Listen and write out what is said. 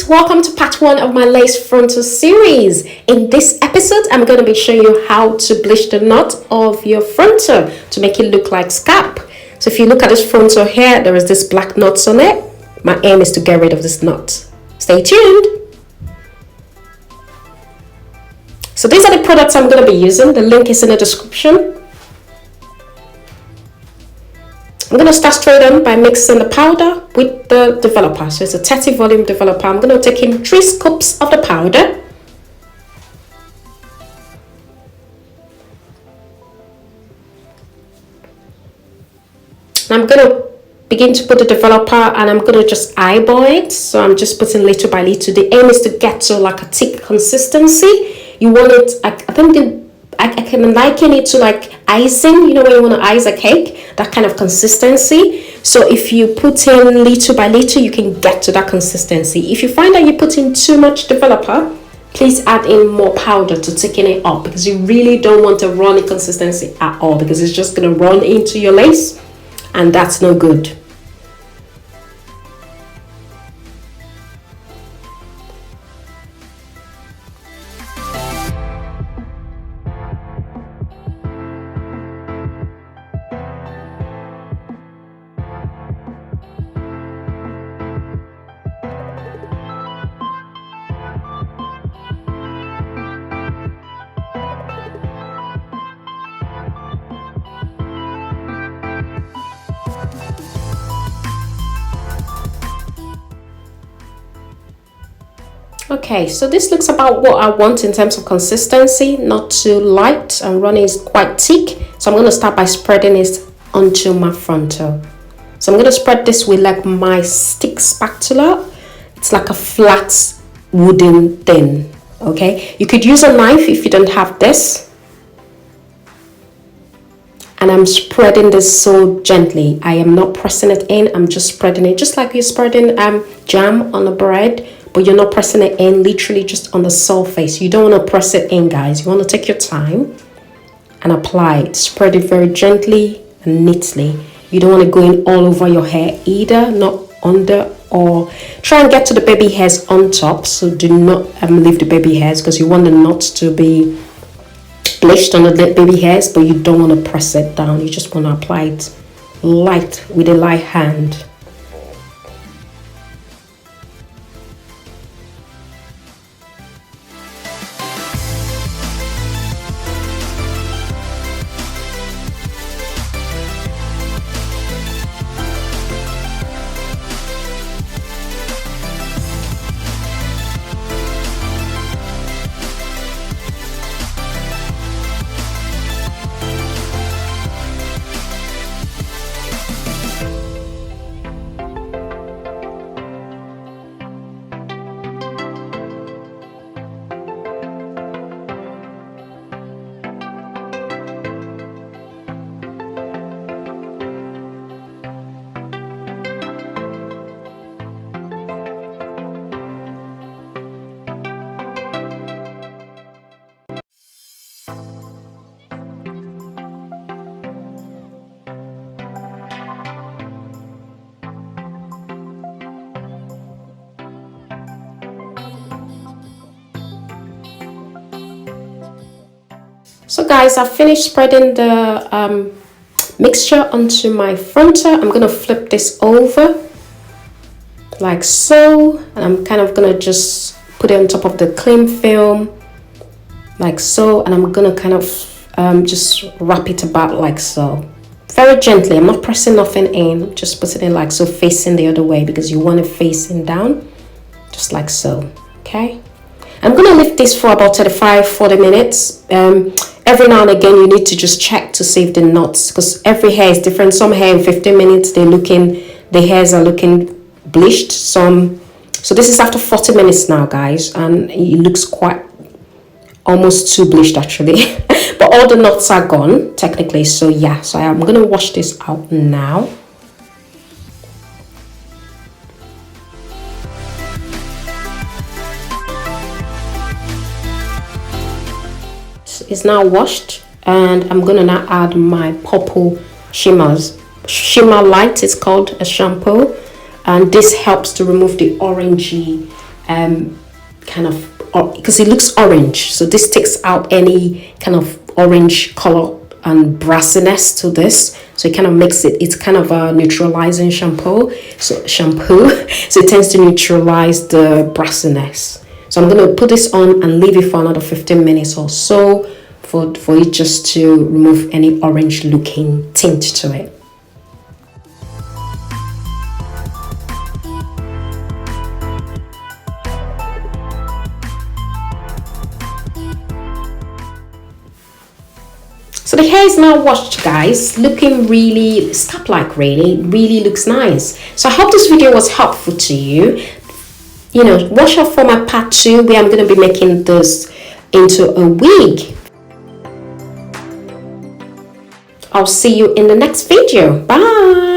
Welcome to part 1 of my lace frontal series. In this episode, I'm going to be showing you how to bleach the knot of your frontal to make it look like scalp. So if you look at this frontal here, there is this black knots on it. My aim is to get rid of this knot. Stay tuned. So these are the products I'm going to be using. The link is in the description. I'm going to start straight on by mixing the powder with the developer. So it's a 30 volume developer. I'm going to take in 3 scoops of the powder. And I'm going to begin to put the developer and I'm going to just eyeball it. So I'm just putting little by little. The aim is to get to like a thick consistency. You want it, I think I can liken it to like icing, you know, when you want to ice a cake, that kind of consistency. So if you put in little by little, you can get to that consistency. If you find that you put in too much developer, please add in more powder to thicken it up, because you really don't want a runny consistency at all, because it's just going to run into your lace and that's no good. Okay, so this looks about what I want in terms of consistency, not too light, and running is quite thick. So I'm going to start by spreading it onto my frontal. So I'm going to spread this with like my stick spatula. It's like a flat wooden thing. Okay, you could use a knife if you don't have this. And I'm spreading this so gently. I am not pressing it in. I'm just spreading it just like you're spreading jam on a bread. But you're not pressing it in, literally just on the surface. You don't want to press it in, guys. You want to take your time and apply it. Spread it very gently and neatly. You don't want to go in all over your hair either, not under, or try and get to the baby hairs on top. So do not leave the baby hairs, because you want the knots to be bleached on the baby hairs, but you don't want to press it down. You just want to apply it light with a light hand. So guys, I've finished spreading the mixture onto my frontal. I'm going to flip this over like so, and I'm kind of going to just put it on top of the cling film like so, and I'm going to kind of just wrap it about like so, very gently. I'm not pressing nothing in, just putting it like so, facing the other way, because you want it facing down, just like so. Okay, I'm going to leave this for about 35-40 minutes. Every now and again you need to just check to see if the knots, because every hair is different. Some hair in 15 minutes the hairs are looking bleached. So this is after 40 minutes now, guys, and it looks quite almost too bleached actually. But all the knots are gone technically. So yeah, so I'm gonna wash this out now. is now washed, and I'm gonna now add my purple shimmer light. It's called a shampoo, and this helps to remove the orangey kind of, because it looks orange, so this takes out any kind of orange color and brassiness to this, so it kind of makes it's kind of a neutralizing shampoo, so it tends to neutralize the brassiness. So I'm going to put this on and leave it for another 15 minutes or so for it just to remove any orange looking tint to it. So the hair is now washed, guys, looking really scalp-like, really looks nice. So I hope this video was helpful to you. You know, watch out for my part 2 where I'm going to be making this into a wig. I'll see you in the next video. Bye.